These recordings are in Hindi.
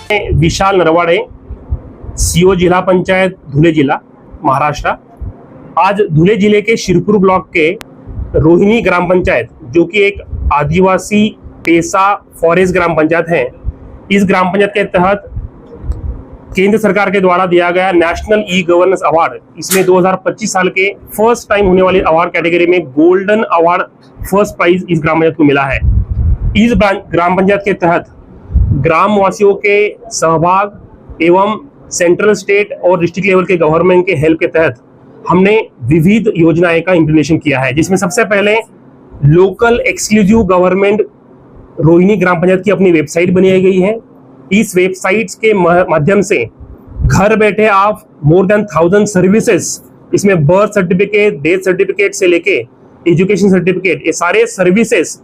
विशाल नरवाड़े, सीओ जिला पंचायत धुले जिला महाराष्ट्र। आज धुले जिले के शिरपूर ब्लॉक के रोहिणी ग्राम पंचायत, जो कि एक आदिवासी पेसा फॉरेस्ट ग्राम पंचायत है, इस ग्राम पंचायत के तहत केंद्र सरकार के द्वारा दिया गया नेशनल ई गवर्नेंस अवार्ड, इसमें 2025 साल के फर्स्ट टाइम होने वाली अवार्ड कैटेगरी में गोल्डन अवार्ड फर्स्ट प्राइज इस ग्राम पंचायत को मिला है। इस ग्राम पंचायत के तहत ग्राम वासियों के सहभाग एवं सेंट्रल, स्टेट और डिस्ट्रिक्ट लेवल के गवर्नमेंट के हेल्प के तहत हमने विविध योजनाएं का इंप्लीमेंटेशन किया है, जिसमें सबसे पहले लोकल एक्सक्लूसिव गवर्नमेंट रोहिणी ग्राम पंचायत की अपनी वेबसाइट बनाई गई है। इस वेबसाइट के माध्यम से घर बैठे आप मोर देन 1000 सर्विसेज, इसमें बर्थ सर्टिफिकेट, डेथ सर्टिफिकेट से लेके एजुकेशन सर्टिफिकेट, ये सारे सर्विसेज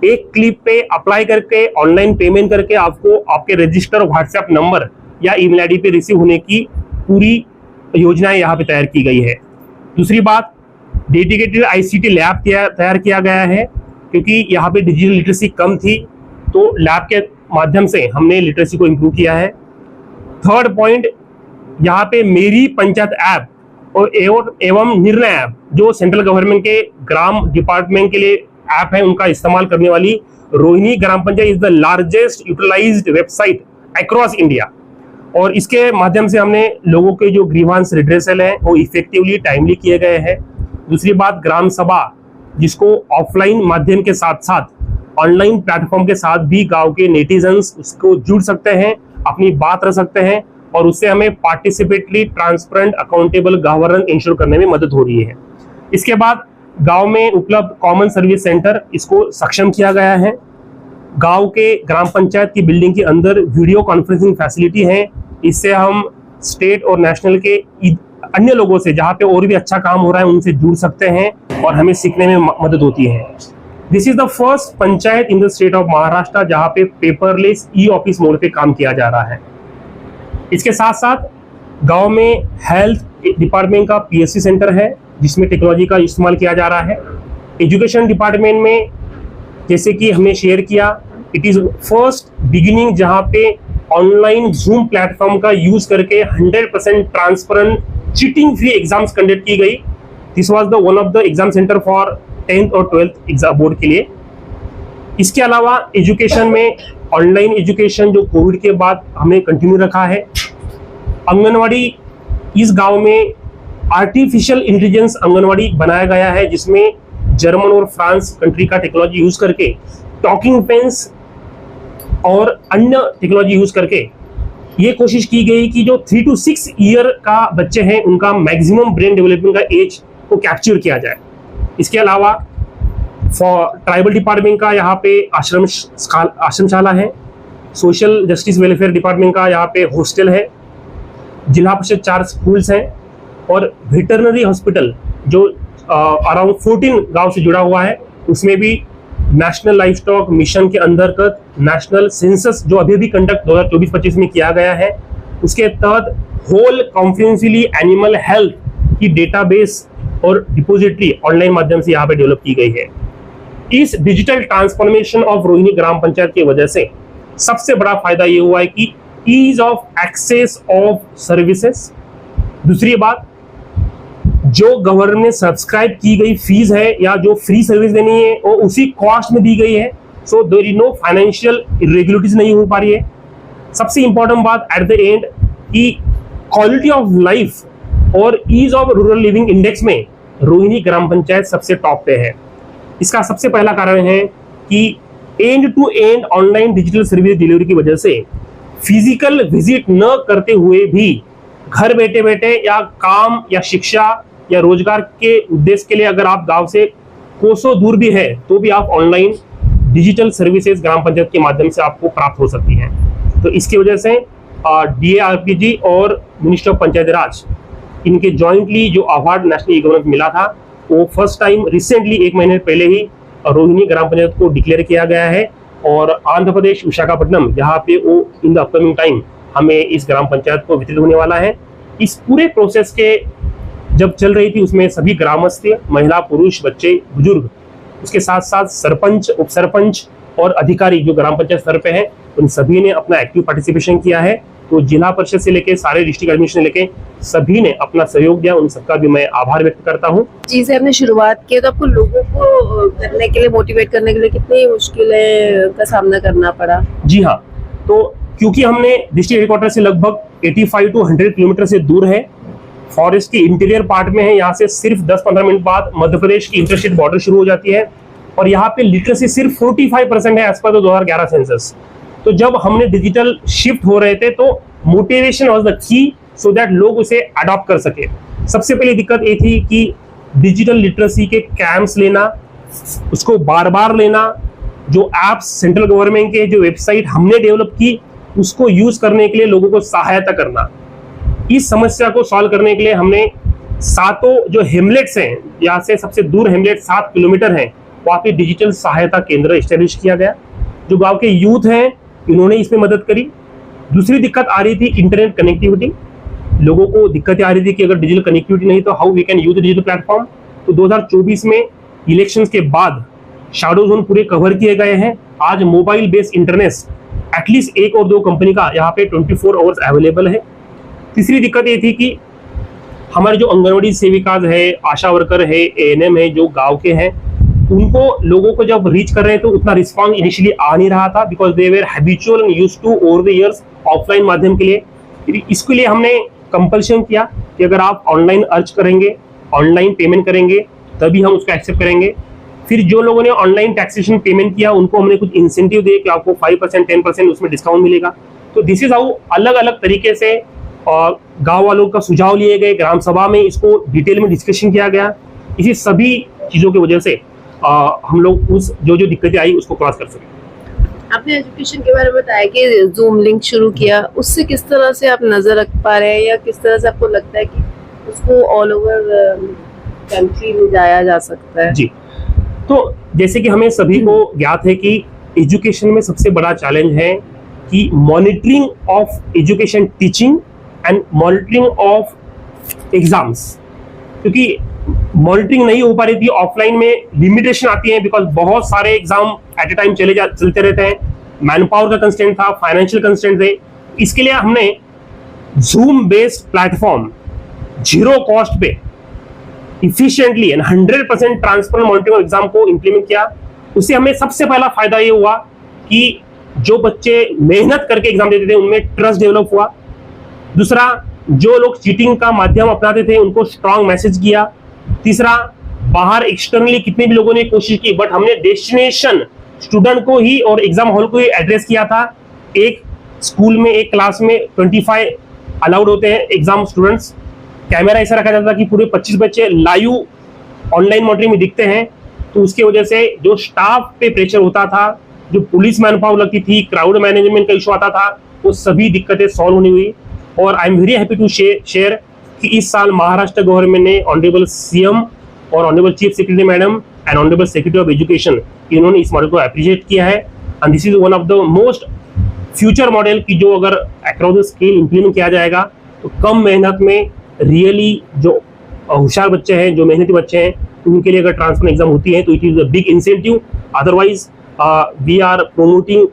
एक क्लिक पे अप्लाई करके ऑनलाइन पेमेंट करके आपको आपके रजिस्टर व्हाट्सएप नंबर या ईमेल आईडी पे रिसीव होने की पूरी योजनाएं यहाँ पे तैयार की गई है। दूसरी बात, डेडिकेटेड आईसीटी लैब तैयार किया गया है, क्योंकि यहाँ पे डिजिटल लिटरेसी कम थी, तो लैब के माध्यम से हमने लिटरेसी को इम्प्रूव किया है। थर्ड पॉइंट, यहाँ पे मेरी पंचायत ऐप और एवं निर्णय ऐप, जो सेंट्रल गवर्नमेंट के ग्राम डिपार्टमेंट के लिए ऐप है, उनका इस्तेमाल करने वाली रोहिणी ग्राम Panchayat is the largest utilized website across India. और इसके माध्यम से हमने लोगों के जो ग्रीवांस रिड्रेसल है वो इफेक्टिवली टाइमली किए गए हैं। दूसरी बात, ग्राम सभा, जिसको ऑफलाइन माध्यम के साथ साथ ऑनलाइन प्लेटफॉर्म के साथ भी गांव के नेटिजन्स उसको जुड़ सकते हैं, अपनी बात रख सकते हैं, और उससे हमें participatory, transparent, accountable governance ensure करने में मदद हो रही है। इसके बाद गांव में उपलब्ध कॉमन सर्विस सेंटर, इसको सक्षम किया गया है। गांव के ग्राम पंचायत की बिल्डिंग के अंदर वीडियो कॉन्फ्रेंसिंग फैसिलिटी है, इससे हम स्टेट और नेशनल के अन्य लोगों से, जहां पे और भी अच्छा काम हो रहा है, उनसे जुड़ सकते हैं और हमें सीखने में मदद होती है। This is the first panchayat in the state of Maharashtra जहां पे पेपरलेस ई ऑफिस मोड पे काम किया जा रहा है। इसके साथ साथ गांव में हेल्थ डिपार्टमेंट का पीएससी सेंटर है, जिसमें टेक्नोलॉजी का इस्तेमाल किया जा रहा है। एजुकेशन डिपार्टमेंट में, जैसे कि हमने शेयर किया, इट इज फर्स्ट बिगिनिंग जहां पे ऑनलाइन जूम प्लेटफॉर्म का यूज करके 100% transparent, cheating free exams conduct की गई। This was the one of the exam centre for 10th और 12th एग्जाम बोर्ड के लिए। इसके अलावा एजुकेशन में ऑनलाइन एजुकेशन जो कोविड के बाद हमने कंटिन्यू रखा है। आंगनवाड़ी, इस गांव में आर्टिफिशियल इंटेलिजेंस आंगनवाड़ी बनाया गया है, जिसमें जर्मन और फ्रांस कंट्री का टेक्नोलॉजी यूज करके टॉकिंग पेन्स और अन्य टेक्नोलॉजी यूज करके ये कोशिश की गई कि जो 3 to 6 ईयर का बच्चे हैं, उनका मैक्सिमम ब्रेन डेवलपमेंट का एज को कैप्चर किया जाए। इसके अलावा ट्राइबल डिपार्टमेंट का यहाँ पे आश्रमशाला है, सोशल जस्टिस वेलफेयर डिपार्टमेंट का यहाँ पे हॉस्टल है, जिला परिषद 4 स्कूल्स हैं, और वेटरनरी हॉस्पिटल जो अराउंड 14 गांव से जुड़ा हुआ है, उसमें भी नेशनल लाइफ स्टॉक मिशन के अंतर्गत नेशनल सेंसस जो अभी कंडक्ट 2024-25 में किया गया है, उसके तहत होल कॉम्प्रिहेंसिवली एनिमल हेल्थ की डेटाबेस और डिपोजिटरी ऑनलाइन माध्यम से यहाँ पे डेवलप की गई है। इस डिजिटल ट्रांसफॉर्मेशन ऑफ रोहिणी ग्राम पंचायत की वजह से सबसे बड़ा फायदा ये हुआ है कि ease of access of services. दूसरी बात, जो गवर्नमेंट ने सब्सक्राइब की गई फीस है या जो फ्री सर्विस देनी है वो उसी कॉस्ट में दी गई है, so there is no financial irregularities नहीं हो पा रही है। सबसे इंपॉर्टेंट बात एट द एंड कि क्वालिटी ऑफ लाइफ और ease of rural living index में रोहिणी ग्राम पंचायत सबसे टॉप पे है। इसका सबसे पहला कारण है कि end to end online digital service delivery की वजह से फिजिकल विजिट न करते हुए भी घर बैठे बैठे या काम या शिक्षा या रोजगार के उद्देश्य के लिए अगर आप गांव से कोसों दूर भी है तो भी आप ऑनलाइन डिजिटल सर्विसेज ग्राम पंचायत के माध्यम से आपको प्राप्त हो सकती हैं। तो इसकी वजह से DARPG और मिनिस्ट्री ऑफ पंचायती राज, इनके जॉइंटली जो अवार्ड नेशनल ई गवर्नेंस मिला था, वो फर्स्ट टाइम रिसेंटली 1 महीने पहले ही रोहिणी ग्राम पंचायत को डिक्लेयर किया गया है। और आंध्र प्रदेश विशाखापट्टनम, यहाँ पे वो इन द अपकमिंग टाइम हमें इस ग्राम पंचायत को वितरित होने वाला है। इस पूरे प्रोसेस के जब चल रही थी उसमें सभी ग्रामस्थ, महिला, पुरुष, बच्चे, बुजुर्ग, उसके साथ साथ सरपंच, उप सरपंच और अधिकारी जो ग्राम पंचायत स्तर पे हैं, उन सभी ने अपना एक्टिव पार्टिसिपेशन किया है। तो जिला परिषद से लेके सारे डिस्ट्रिक्ट एडमिनिस्ट्रेशन लेके सभी ने अपना सहयोग दिया, उन सबका भी मैं आभार व्यक्त करता हूँ। जी से आपने शुरुआत की तो आपको लोगों को करने के लिए, मोटिवेट करने के लिए कितनी मुश्किलें का सामना करना पड़ा? जी हाँ, तो क्योंकि हमने डिस्ट्रिक्ट हेडक्वार्टर से लगभग 85 to 100 किलोमीटर से दूर है, फॉरेस्ट के इंटीरियर पार्ट में है, यहाँ से सिर्फ 10-15 मिनट बाद मध्य प्रदेश की इंटरस्टेट बॉर्डर शुरू हो जाती है और यहाँ पे लिटरेसी सिर्फ 45% है एज पर 2011 सेंसस। तो जब हमने डिजिटल शिफ्ट हो रहे थे तो motivation was the key so that लोग उसे अडॉप्ट कर सके। सबसे पहली दिक्कत ये थी कि डिजिटल लिटरेसी के कैंप्स लेना, उसको बार बार लेना, जो एप्स सेंट्रल गवर्नमेंट के जो वेबसाइट हमने डेवलप की उसको यूज करने के लिए लोगों को सहायता करना। इस समस्या को सॉल्व करने के लिए हमने सातों जो हेमलेट्स हैं, यहाँ से सबसे दूर हेमलेट 7 किलोमीटर है, वहाँ पे डिजिटल सहायता केंद्र एस्टेब्लिश किया गया। जो गांव के यूथ हैं इन्होंने इसमें मदद करी। दूसरी दिक्कत आ रही थी इंटरनेट कनेक्टिविटी। लोगों को दिक्कतें आ रही थी कि अगर डिजिटल कनेक्टिविटी नहीं तो how we can use digital platform. तो 2024 में इलेक्शंस के बाद शैडो जोन पूरे कवर किए गए हैं। आज मोबाइल बेस्ड इंटरनेट एटलीस्ट 1 और 2 कंपनी का यहाँ पे 24 आवर्स अवेलेबल है। तीसरी दिक्कत ये थी कि हमारे जो आंगनवाड़ी सेविका है, आशा वर्कर है, एएनएम है, जो गांव के हैं, उनको लोगों को जब रीच कर रहे हैं तो उतना रिस्पॉन्स इनिशियली आ नहीं रहा था because they were habitual and used to over the years offline माध्यम के लिए। इसके लिए हमने कंपल्शन किया कि अगर आप ऑनलाइन अर्ज करेंगे, ऑनलाइन पेमेंट करेंगे तभी हम उसको एक्सेप्ट करेंगे। फिर जो लोगों ने ऑनलाइन टैक्सेशन पेमेंट किया उनको हमने कुछ इंसेंटिव दिए कि आपको 5% 10% उसमें डिस्काउंट मिलेगा। तो दिस इज हाउ अलग अलग तरीके से गांव वालों का सुझाव लिए गए, ग्राम सभा में इसको डिटेल में डिस्कशन किया गया। इसी सभी चीजों की वजह से हम लोग उस जो दिक्कतें आई उसको क्रॉस कर सके। आपने एजुकेशन के बारे में बताया कि जूम लिंक शुरू किया, उससे किस तरह से आप नजर रख पा रहे हैं या किस तरह से आपको लगता है कि उसको ऑल ओवर कंट्री में जाया जा सकता है? जी, तो जैसे कि हमें सभी को ज्ञात है कि एजुकेशन में सबसे बड़ा चैलेंज है कि monitoring of education teaching and monitoring of exams. क्योंकि मॉनिटरिंग नहीं हो पा रही थी, ऑफलाइन में लिमिटेशन आती है बिकॉज बहुत सारे एग्जाम एट ए टाइम चलते रहते हैं, मैन पावर का कंस्ट्रेंट था, फाइनेंशियल कंस्ट्रेंट थे। इसके लिए हमने जूम बेस्ड प्लेटफॉर्म 0 कॉस्ट पे efficiently and 100% transparent monitoring of exam को इंप्लीमेंट किया। उससे हमें सबसे पहला फायदा ये हुआ कि जो बच्चे मेहनत करके एग्जाम देते थे उनमें ट्रस्ट डेवलप हुआ। दूसरा, जो लोग चीटिंग का माध्यम अपनाते थे उनको स्ट्रांग मैसेज किया। तीसरा, बाहर एक्सटर्नली कितने भी लोगों ने कोशिश की बट हमने डेस्टिनेशन स्टूडेंट को ही और एग्जाम हॉल को ही एड्रेस किया था। एक स्कूल में, एक क्लास में 25 अलाउड होते हैं एग्जाम स्टूडेंट्स। कैमरा ऐसा रखा जाता था कि पूरे 25 बच्चे लाइव ऑनलाइन मॉनिटरिंग में दिखते हैं। तो उसकी वजह से जो स्टाफ पे प्रेशर होता था, जो पुलिस मैन पावर लगती थी, क्राउड मैनेजमेंट का इशू आता था, वो सभी दिक्कतें सॉल्व होनी हुई। और I am very happy to share कि इस साल महाराष्ट्र गवर्नमेंट ने ऑनरेबल सीएम और honourable chief secretary madam and honourable secretary of education, इन्होंने इस मॉडल को अप्रिशिएट किया है and this is one of the most future model की जो अगर अक्रॉस द स्केल इंप्लीमेंट किया जाएगा तो कम मेहनत में रियली जो होशियार बच्चे हैं, जो मेहनती बच्चे हैं, उनके लिए अगर ट्रांसफर एग्जाम होती है तो it is a big incentive. Otherwise we are promoting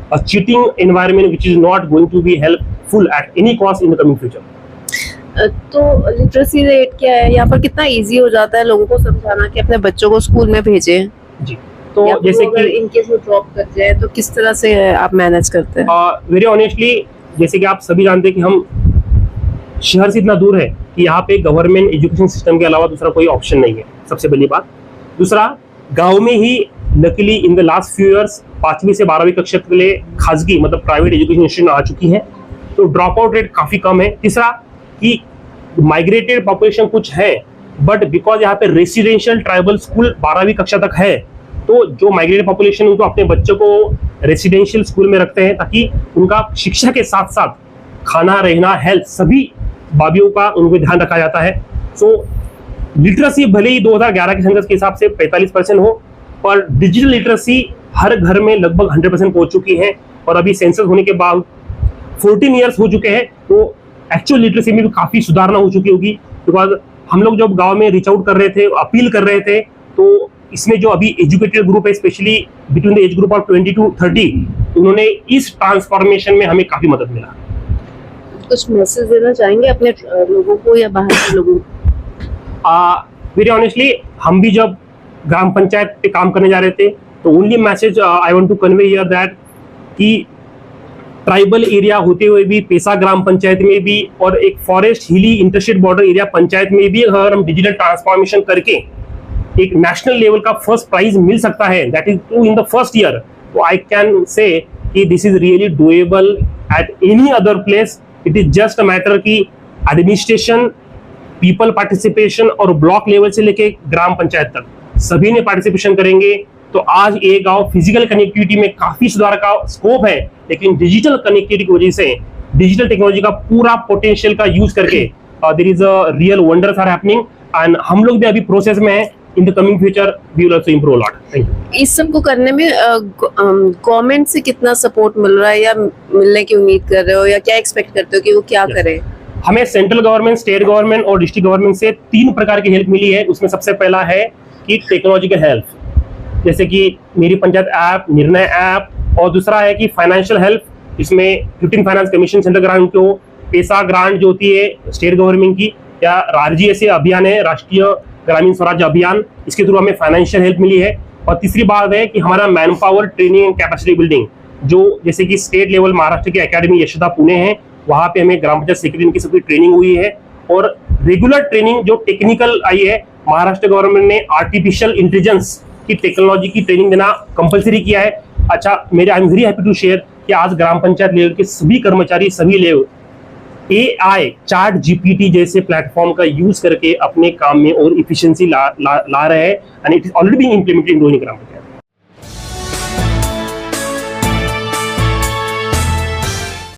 a cheating environment which is not going to be helpful at any cost in the coming future. तो लिटरेसी रेट क्या है यहाँ पर? कितना इजी हो जाता है लोगों को समझाना कि अपने बच्चों को स्कूल में भेजें? जी, तो जैसे कि इन केस वो ड्रॉप कर जाए तो किस तरह से आप मैनेज करते हैं? वेरी ऑनेस्टली, जैसे कि आप सभी जानते हैं कि हम शहर से इतना दूर है कि यहाँ पे गवर्नमेंट एजुकेशन सिस्टम के अलावा दूसरा कोई ऑप्शन नहीं है, सबसे पहली बात। दूसरा, गाँव में ही luckily in the last few years 5वीं से 12वीं कक्षा के लिए खासगी मतलब प्राइवेट एजुकेशन इंस्टीट्यूशन आ चुकी है, तो ड्रॉप आउट रेट काफी कम है। तीसरा कि माइग्रेटेड पॉपुलेशन कुछ है बट बिकॉज यहाँ पे रेसिडेंशियल ट्राइबल स्कूल 12वीं कक्षा तक है, तो जो माइग्रेटेड पॉपुलेशन उनको अपने बच्चों को रेसिडेंशियल स्कूल में रखते हैं ताकि उनका शिक्षा के साथ साथ खाना, रहना, हेल्थ सभी बाबियों का उनको ध्यान रखा जाता है। सो लिटरेसी भले ही 2011 के सेंसस के हिसाब से 45% हो, पर डिजिटल लिटरेसी हर घर में लगभग 100% पहुंच चुकी है। और अभी सेंसस होने के बाद 14 ईयर्स हो चुके हैं, तो एक्चुअल लिटरेसी में भी काफी सुधारना हो चुकी होगी। बिकॉज हम लोग जब गांव में रीच आउट कर रहे थे, अपील कर रहे थे, तो इसमें जो अभी एजुकेटेड ग्रुप है, specially between the age group of 20 to 30, उन्होंने इस ट्रांसफॉर्मेशन में हमें काफी मदद मिला। कुछ मैसेज देना चाहेंगे अपने लोगों को या बाहर के लोगों को? वेरी ऑनेस्टली, हम भी जब ग्राम पंचायत पे काम करने जा रहे थे तो only message I want to convey here that कि ट्राइबल एरिया होते हुए भी पेसा ग्राम पंचायत में भी और एक फॉरेस्ट हिली इंटरस्टेट बॉर्डर एरिया पंचायत में भी अगर हम डिजिटल ट्रांसफॉर्मेशन करके एक नेशनल लेवल का फर्स्ट प्राइज मिल सकता है, that is too in the first year, तो आई कैन से कि this is really doable at any other place. It is just a matter की एडमिनिस्ट्रेशन, पीपल पार्टिसिपेशन और ब्लॉक लेवल से लेके ग्राम पंचायत तक सभी ने पार्टिसिपेशन करेंगे तो आज ये गांव फिजिकल कनेक्टिविटी में काफी सुधार का स्कोप है, लेकिन डिजिटल कनेक्टिविटी की वजह से डिजिटल टेक्नोलॉजी का पूरा पोटेंशियल का यूज करके there is a real wonders are happening and हम लोग भी अभी प्रोसेस में है। In the coming future we will also improve a lot. Thank you. इस सब को करने में गवर्नमेंट से कितना सपोर्ट मिल रहा है या मिलने की उम्मीद कर रहे हो या क्या एक्सपेक्ट करते हो कि वो क्या करे? हमें सेंट्रल गवर्नमेंट, स्टेट गवर्नमेंट और डिस्ट्रिक्ट गवर्नमेंट से 3 प्रकार की हेल्प मिली है। उसमें सबसे पहला है कि टेक्नोलॉजिकल हेल्प, जैसे कि मेरी पंचायत ऐप, निर्णय ऐप, और दूसरा है कि फाइनेंशियल हेल्प, इसमें 15 फाइनेंस कमीशन सेंट्रल ग्रांट को, पैसा ग्रांट जो होती है स्टेट गवर्नमेंट की, या रारजी ऐसे अभियान है राष्ट्रीय ग्रामीण स्वराज अभियान, इसके थ्रू हमें फाइनेंशियल हेल्प मिली है। और तीसरी बात है कि हमारा man power training and capacity building, जो जैसे कि स्टेट लेवल महाराष्ट्र की एकेडमी यशोदा पुणे है, वहाँ पे हमें ग्राम पंचायत सेक्रेटरी की सबकी ट्रेनिंग हुई है। और रेगुलर ट्रेनिंग जो टेक्निकल आई है, महाराष्ट्र गवर्नमेंट ने आर्टिफिशियल इंटेलिजेंस की टेक्नोलॉजी की ट्रेनिंग देना कंपलसरी किया है। अच्छा, मेरे I am very happy to share कि आज ग्राम पंचायत लेवल के सभी कर्मचारी, सभी लेवल AI चैट GPT जैसे प्लेटफॉर्म का यूज करके अपने काम में और इफिशिएंसी ला रहे हैं and it is already being implemented in Rohini gram panchayat.